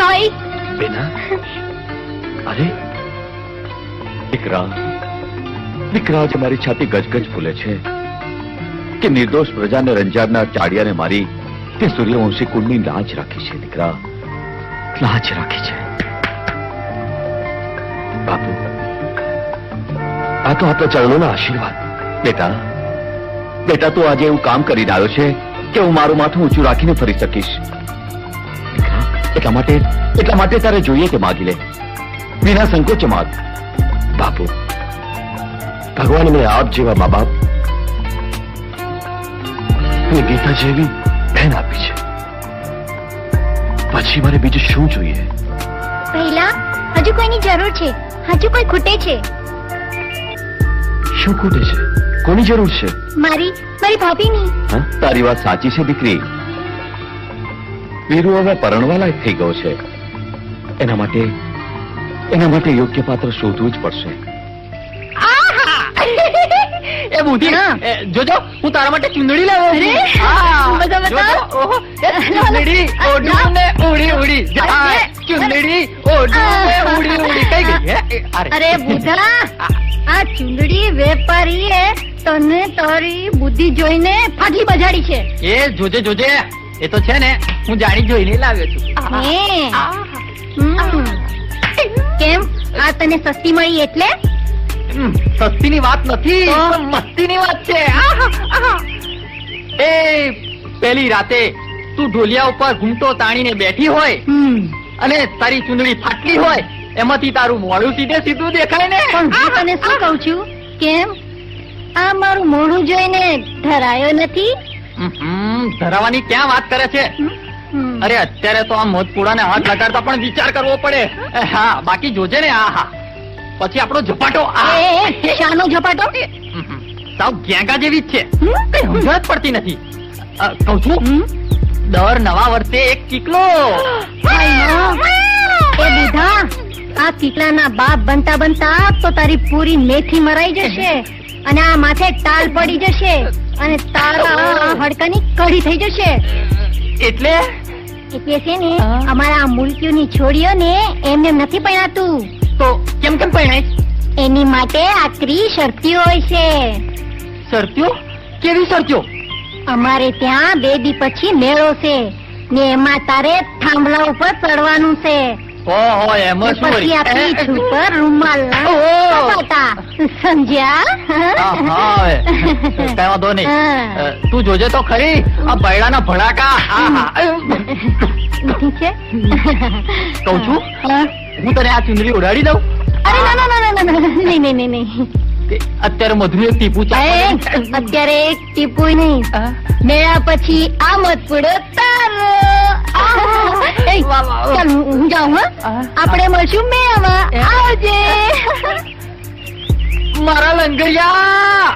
ભાઈ બેના, અરે દીકરા, દીકરા, આજે મારી છાતી ગજગજ ફૂલે છે કે નિર્દોષ પ્રજાને રંજાડનાર ચાડિયાને મારી તે સૂર્યવંશી કુળની લાજ રાખી છે. દીકરા, લાજ રાખી છે. બાપુ, આ તો આપણા ચરણોના આશીર્વાદ. બેટા, બેટા, તું આજે એવું કામ કરીને આવ્યો છે કે હું મારું માથું ઊંચું રાખીને ફરી શકીશ. દીકરા, એટલા માટે તારે જોઈએ કે માગી લે, વિના સંકોચે માગ. બાપુ, ભગવાને મને આપ જેવા મા બાપ અને ગીતા જેવી બહેન આપી છે. પછી મારે બીજું શું જોઈએ? પહેલા હજુ કોઈની જરૂર છે, હજુ કોઈ ખૂટે છે. શું ખૂટે છે? કોની જરૂર છે? મારી ભાભીની. હા, તારી વાત સાચી છે દીકરી. વીરુ હવે પરણવા લાયક થઈ ગયો છે. એના માટે યોગ્ય પાત્ર શોધવું જ પડશે. એ બુધી, જોજો હું તારા માટે ચુંદડી લાવ્યો છું. ચુંદડી ઓઢું ને ઉડી ઉડી જાય, ચુંદડી ઓઢું ને ઉડી ઉડી કઈ ગઈ? અરે બુધા, આ ચુંદડી વેપારીએ તને તારી બુદ્ધિ જોઈને ફાટલી બજાડી છે. એ જોજે જોજે, એ તો છે ને હું જાણી જોઈને લાવ્યો છું. કેમ, આ તને સસ્તી મળી એટલે? સસ્તીની વાત નથી, મસ્તીની વાત છે. એ પેલી રાતે તું ઢોલિયા ઉપર ઘૂમટો તાણીને બેઠી હોય અને તારી ચુંદડી ફાટલી હોય, એમાંથી તારું મોઢું સીધે સીધું દેખાય ને. પણ હું તને શું કહું છું, કેમ આ મારું મોઢું જોઈને ધરાયો નથી? ધરાવાની ક્યાં વાત કરે છે? અરે અત્યારે તો આ મોતપુડાને હાથ લગાડતા પણ વિચાર કરવો પડે. હા, બાકી જોજે ને. હા, પછી આપણો ઝપાટો. શાનો ઝપાટો? સાવ ગેંગા જેવી જ છે, કઈ સમજ પડતી નથી. કહું છું, દર નવા વર્ષે એક કિકલો. એ બુધા, આ કીકલાના બાપ બનતા બનતા તો તારી પૂરી મેથી મરાઈ જશે અને આ માથે ટાલ પડી જશે અને તારા હડકાની કઢી થઈ જશે. એટલે છે ને, અમારા મુલકીઓની છોડીઓને એમને નથી પહેણાતું. તો કેમ પહેણાય? એની માટે આકરી શરતીઓ હોય છે. શરતીઓ? કેવી શરતીઓ? અમારે ત્યાં 2 દી પછી મેળો છે ને એમાં તારે થાંભલા ઉપર ચડવાનું છે. ઓહો, એમાં શું? પછી આ પીઠ ઉપર રૂમાલ સમજ્યા? કઈ વાંધો નહીં. તું જોજે તો ખરી આ બૈડાના ભડાકા. ઠીક છે, કહું છું, હું તને આ ચુંદડી ઉડાડી દઉં. અરે ના, નહીં. અત્યારે મધુર એક ટીપુ ચાલે. અત્યારે એક ટીપુ નહીં, મેળા પછી આ મત પડો તારો. ચાલ હું જાઉં. આપણે મળશું મેળામાં. આવજે મારા લંગરિયા.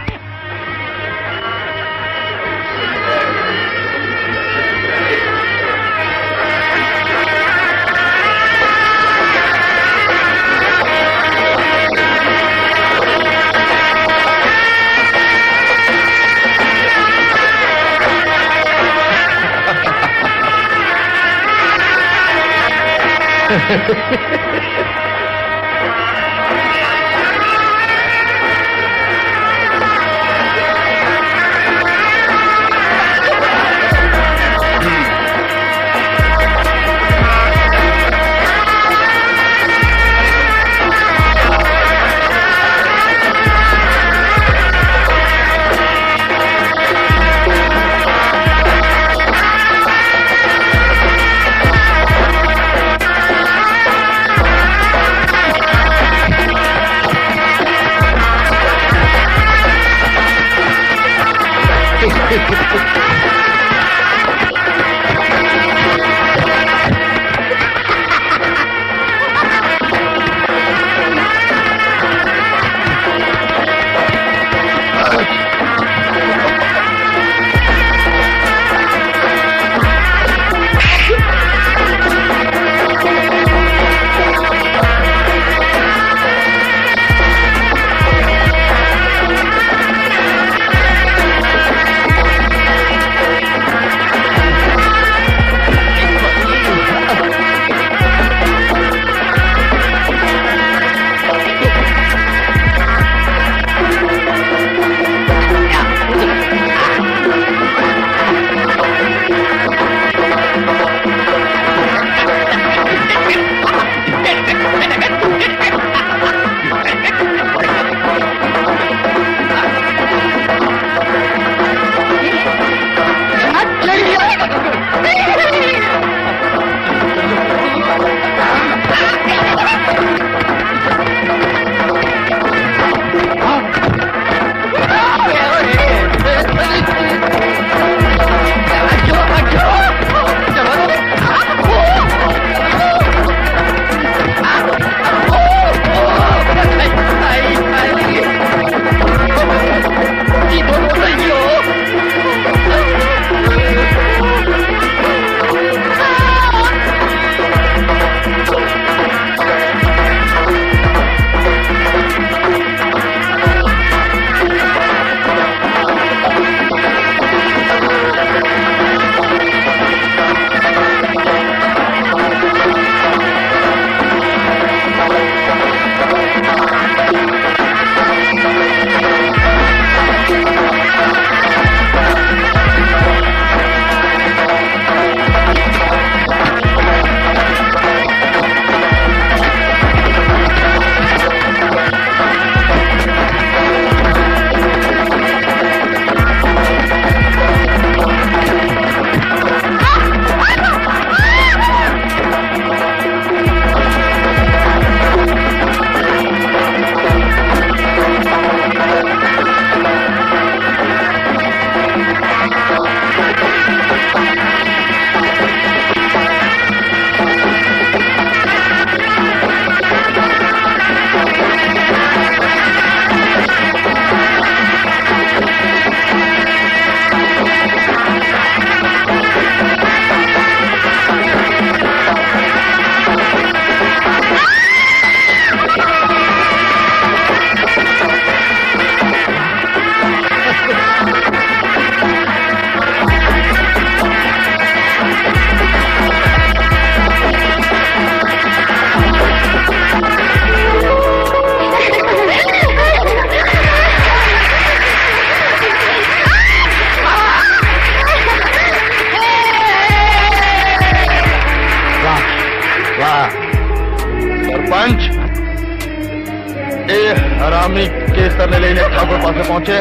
ગામની કેસરને લઈને ઠાકોર પાસે પહોંચે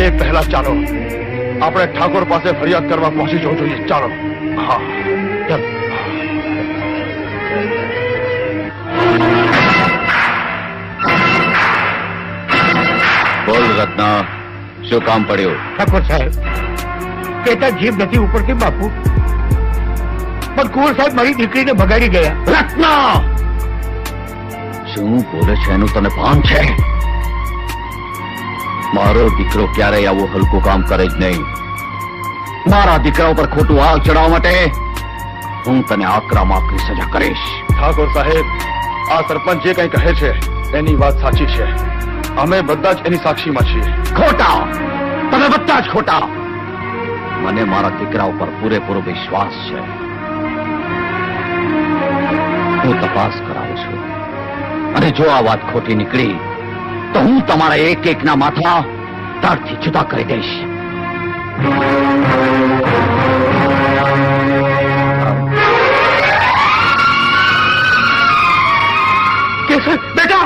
એ પહેલા ચાલો આપણે ઠાકોર પાસે ફરિયાદ કરવા પહોંચી જવું જોઈએ. ચાલો. હા ચાલો. બોલ રત્ના, શું કામ પડ્યું? ઠાકોર સાહેબ, કેતા જીભ નથી ઉપડતી બાપુ, પણ કુંવર સાહેબ મારી દીકરીને ભગાડી ગયા. રત્ના, શું બોલે છે એનું તને ભાન છે? મારો દીકરો ક્યારેય આવું હલકું કામ કરે જ નહીં. મારા દીકરા ઉપર ખોટું આગ ચડાવવા માટે હું તને આકરામાં આકરી સજા કરીશ. ઠાકોર સાહેબ, આ સરપંચ જે કંઈ કહે છે એની વાત સાચી છે. અમે બધા જ એની સાક્ષીમાં છીએ. ખોટા! તમે બધા જ ખોટા! મને મારા દીકરા ઉપર પૂરેપૂરો વિશ્વાસ છે. હું તપાસ કરાવું છું અને જો આ વાત ખોટી નીકળી તો હું તમારા એક એકના માથા તારથી જુદા કરી દઈશ. બેટા,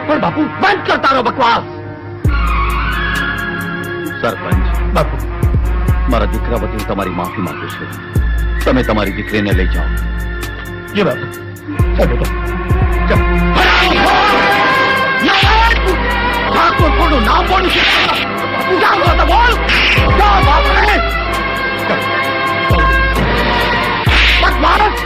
પણ બાપુ બંધ કર તારો બકવાસ. સરપંચ બાપુ, મારા દીકરા વતી હું તમારી માફી માંગુ છું. તમે તમારી દીકરીને લઈ જાઓ. જી બાપુ. ચાલ બેટા, ચાલ. ઠાકોર કોનું નામ બોલું છે? જાઓ તો બોલ. જાઓ બાપરે. બકવાસ.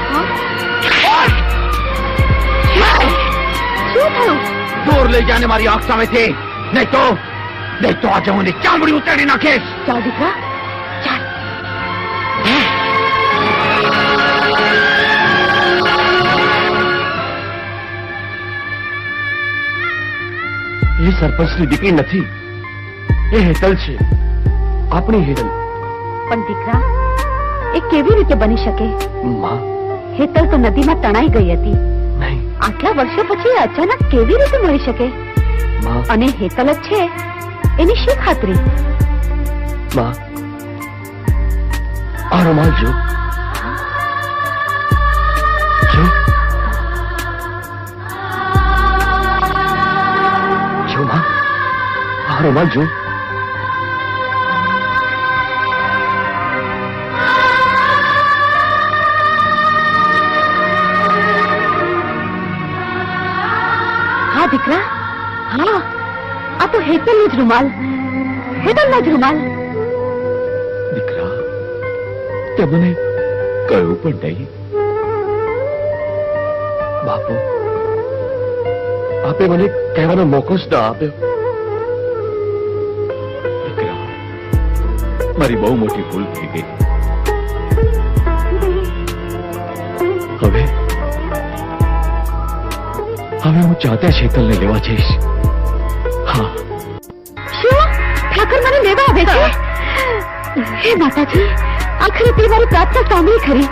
શું થયું? દૂર લઈ જાને મારી આંખ સામેથી, નહીં તો આજે હું એની ચામડી ઉતારી નાખીશ. ચાલ દીકરા, ચાલ. એ સરપંચની દીકરી નથી, એ હેતલ છે, આપણી હેતલ. પણ દીકરા, એ કેવી રીતે બની શકે? માં, હેતલ તો નદીમાં તણાઈ ગઈ હતી. નહીં આટલા વર્ષો પછી અચાનક કેવી રીતે મળી શકે? માં, અને હેતલ જ છે એની શી ખાતરી? માં, આ રૂમાલ જો. જો, જો માં, આ રૂમાલ જો. હા દીકરા, હા, આ તો હેતલનો જ રૂમાલ, હેતલનો જ રૂમાલ. દીકરા, તે મને કહ્યું પણ નહીં. બાપુ, આપે મને કહેવાનો મોકો જ ના આપ્યો. દીકરા, મારી બહુ મોટી ભૂલ થઈ ગઈ. હવે હું જાતે શેતલને લેવા જઈશ. હા. શું? ઠાકર મને લેવા આવે છે? હે માતાજી, આખરે તે મારી પ્રાર્થના સાંભળી ખરી.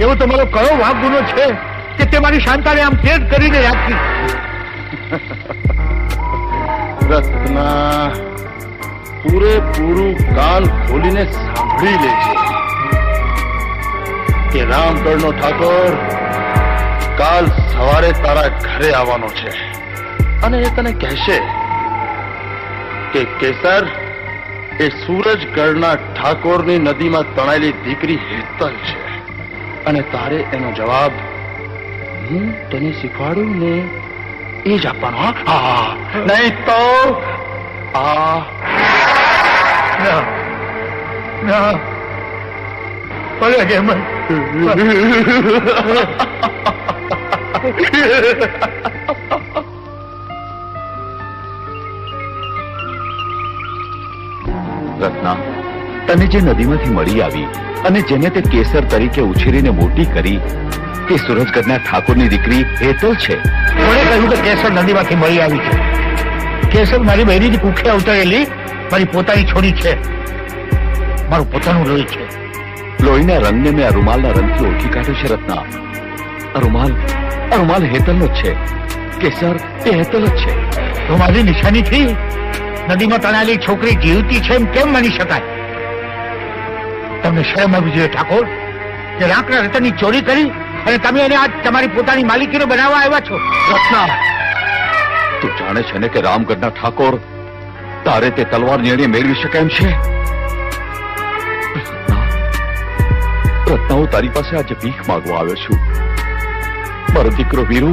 એવો તમારો કયો વાંક ગુનો છે કે તે મારી શાંતાને આમ કેદ કરીને રાખી? રત્ના પૂરેપૂરું કાન ખોલીને સાંભળી લેજે કે રામગઢનો ઠાકોર કાલ સવારે તારા ઘરે આવવાનો છે અને એ તને કહેશે કે કેસર એ સૂરજગઢના ઠાકોરની નદીમાં તણાયેલી દીકરી હેતલ છે અને તારે એનો જવાબ હું તને શીખવાડું ને એ જ આપવાનો. હા, નહીં તો ના ના ભલે હેમંત. રત્ના, તને જે નદીમાંથી મળી આવી અને જેને તે કેસર તરીકે ઉછેરીને મોટી કરી તે સુરજગઢના ઠાકોરની દીકરી હેતલ છે. કોણે કહ્યું કે કેસર નદીમાંથી મળી આવી છે? કેસર મારી બહેરીની કુખે અવતરેલી મારી પોતાની છોડી છે, મારું પોતાનું લોહી છે. લોહીના રંગને મેં આ રૂમાલના રંગથી ઓળખી કાઢ્યો છે રત્ના. આ રૂમાલ હેતલનો જ છે. કેસર એ હેતલ જ છે. રૂમાલની નિશાનીથી નદીમાં તણાયેલી છોકરી જીવતી છે એમ કેમ માની શકાય? તમને શરમ આવવી જોઈએ ઠાકોર કે રાંકના રતનની ચોરી કરી અને તમે એને આજ તમારી પોતાની માલિકીનો બનાવવા આવ્યા છો. રત્ના, તું જાણે છે ને કે રામગઢના ઠાકોર તારે તે તલવાર નિર્ણય મેળવી શકે એમ છે? રત્ના, હું તારી પાસે આજે ભીખ માંગવા આવ્યો છું. મારો દીકરો વીરુ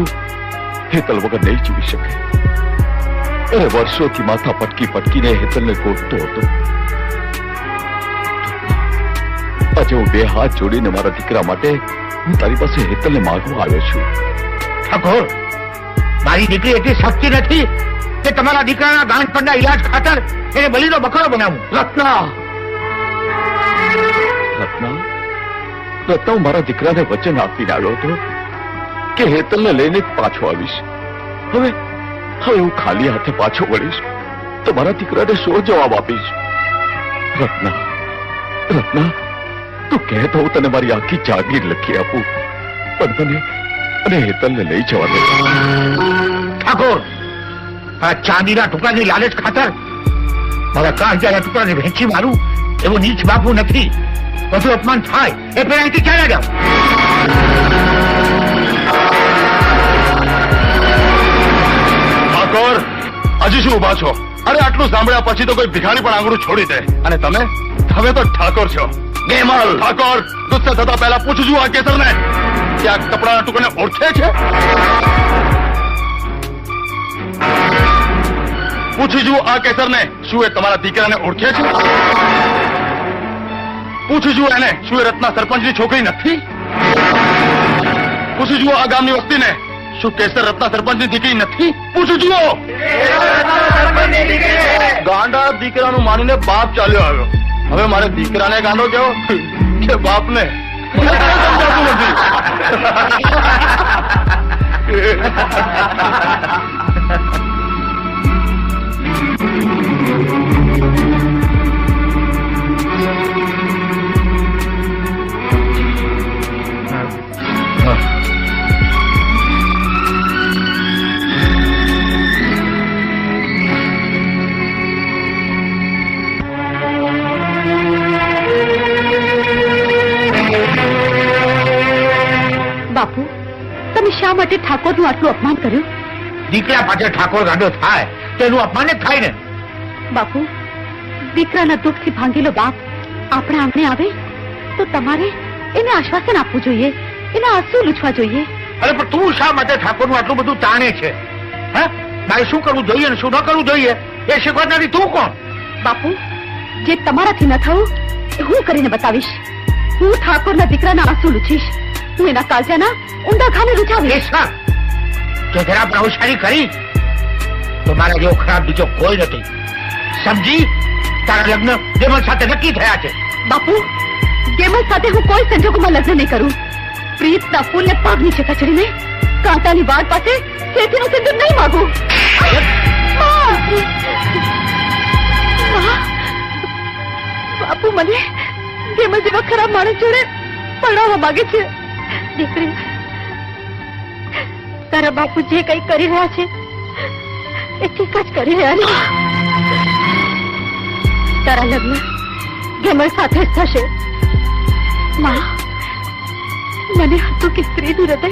હેતલ વગર નહીં જીવી શકે. અરે વર્ષોથી માથા પટકીને હેતલને ગોતતો હતો. આજે હું બે હાથ જોડીને મારા દીકરા માટે હું તારી પાસે હેતલને માંગવા આવ્યો છું. ઠાકોર, મારી દીકરી એટલી સસ્તી નથી કે તમારા દીકરાના ગાંઠપણના ઈલાજ ખાતર એને બલીનો બકરો બનાવું. રત્ના, હું મારા દીકરાને વચન આપીને આવ્યો હતો કે હેતલને લઈને જ પાછો આવીશ. હવે હું ખાલી હાથે પાછો વળીશ તો મારા દીકરાને શું જવાબ આપીશ? રત્ના, તું કહે તો હું તને મારી આખી જાગીર લખી આપું, પણ મને હેતલને લઈ જવા દે. ઠાકોર, આ ચાંદીના ટુકડાની લાલચ ખાતર મારા કાળજાના ટુકડાને વહેંચી મારું એવું નીચ બાપુ નથી. બધું અપમાન થાય એ પેલા અહીંથી ચાલ્યા જાઓ. ઠાકોર, હજી શું ઉભા છો? અરે આટલું સાંભળ્યા પછી તો કોઈ ભિખારી પણ આંગળું છોડી દે. અને તમે તો ઠાકોર છો. ગેમલ ઠાકોર, ગુસ્સે થતા પહેલા પૂછજો આ કેસરને કે આ કપડાના ટુકડાને ઓળખે છે? પૂછજો આ કેસરને શું એ તમારા દીકરાને ઓળખે છે? પૂછજો એને શું એ રત્ના સરપંચની છોકરી નથી? પૂછજો આ ગામની વસ્તીને શું કેસર રત્ના સરપંચની દીકરી નથી? પૂછજો. ગાંડા દીકરાનું માનીને બાપ ચાલ્યો આવ્યો. હવે મારે દીકરાને ગાંડો કેવો કે બાપને? સમજાતું નથી. બાપુ, તમે શા માટે ઠાકોરનું આટલું અપમાન કર્યું? દીકરા પાછળ ઠાકોર ગાંડો થાય તો એનું અપમાન જ થાય ને. બાપુ, દીકરાના દુઃખથી ભાંગેલો બાપ આપણા આંગણે આવે તો તમારે એને આશ્વાસન આપવું જોઈએ, એના આંસુ લૂછવા જોઈએ. અરે પણ તું શા માટે ઠાકોરનું આટલું બધું તાણે છે? હા, મારે શું કરવું જોઈએ અને શું ન કરવું જોઈએ એ શીખવાડનારી તું કોણ? બાપુ, જે તમારાથી ન થયું એ હું કરીને બતાવીશ. હું ઠાકોરના દીકરાના આંસુ લૂછીશ. હું એના કાળજાના ઊંડા ઘાને રૂઝાવીશ. જો જરા પણ હોશિયારી કરી તો મારા જેવો ખરાબ બીજો કોઈ નથી. સમજી? તારા લગ્ન ગેમલ સાથે નક્કી થયા છે. બાપુ, ગેમલ સાથે હું કોઈ સંજોગોમાં લગ્ન નહીં કરું. પ્રીતના ફૂલને પગ નીચે કચડીને કાંટાની વાડ પાસે શેઠીનું સિંદૂર નહીં માગું. બાપુ મને ગેમલ જેવા ખરાબ માણસ જોડે પરણાવવા માંગે છે. દીકરી, તારા બાપુ જે કઈ કરી રહ્યા છે એ ઠીક જ કરી રહ્યા છે. તારા લગ્ન ગેમર સાથે જ થશે. માં, મને હતું કે સ્ત્રીનું હૃદય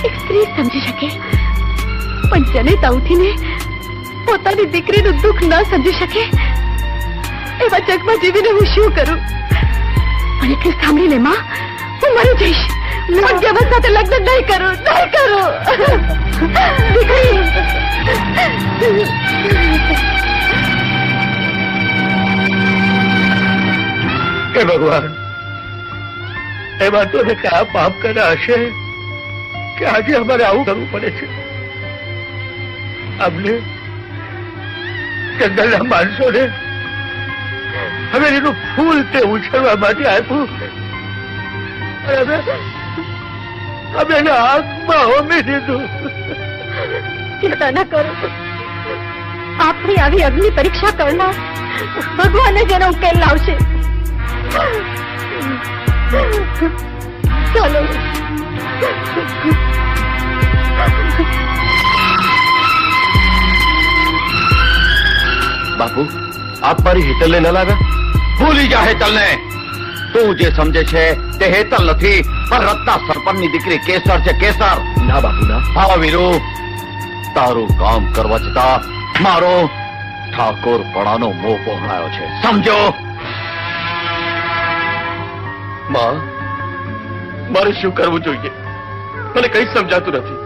એક સ્ત્રી જ સમજી શકે, પણ જનેતા ઉઠીને પોતાની દીકરીનું દુઃખ ન સમજી શકે એવા જગમાં જીવીને હું શું કરું? પણ એટલું સાંભળી લે માં, હું મરી જઈશ, પણ ગેમર સાથે લગ્ન નહીં કરું, નહીં કરું. દીકરી, હે ભગવાન, એમાં તો કયા પાપ કર્યા હશે કે આજે અમારે આવું કરવું પડે છે? અમને જંગલના માણસોને હવેલીનું ફૂલ તે ઉછેરવા માટે આપ્યું, અને અમે એના હાથમાં હોમી દીધું. ચિંતા ન કરો, આપણી આવી અગ્નિ પરીક્ષા કરનાર ભગવાન જ એનો ઉકેલ લાવશે. ચાલો. બાપુ, આપ મારી હેતલને ન લાવ્યા? ભૂલી જા હેતલને. તું જે સમજે છે તે હેતલ નથી, પણ રત્ના સરપંચની દીકરી કેસર છે, કેસર. ના બાપુ ના. હા વીરુ, તારું કામ કરવા છતાં મારો ઠાકોર પડાનો મોહ પહોંચાયો છે, સમજો? માં, મારે શું કરવું જોઈએ? મને કઈ સમજાતું નથી.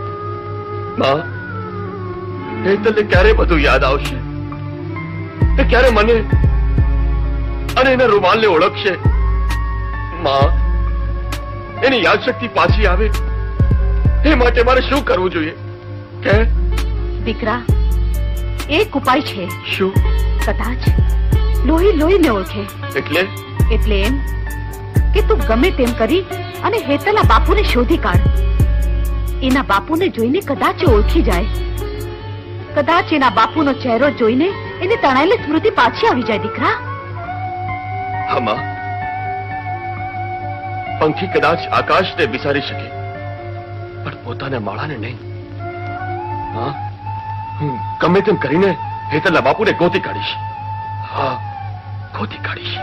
માં, હેતલને ક્યારે બધું યાદ આવશે? એ ક્યારે મને અને એના રૂમાલને ઓળખશે? માં, એની યાદશક્તિ પાછી આવે એ માટે મારે શું કરવું જોઈએ? કે દીકરા, એક ઉપાય છે. શું? કદાચ લોહી લોહીને ઓળખે. એટલે એટલે એમ કે તું ગમે તેમ કરી અને હેતલના બાપુને શોધી કાઢ. એના બાપુને જોઈને કદાચ એ ઓળખી જાય. કદાચ એના બાપુનો ચહેરો જોઈને એને તણાયેલી સ્મૃતિ પાછી આવી જાય. દીકરા, હા માં, પંખી કદાચ આકાશને વિસારી શકે પણ પોતાના માળાને નહીં. હા, હું ગમે તેમ કરીને હેતલના બાપુને ગોતી કાઢીશ. હા, ગોતી કાઢીશ.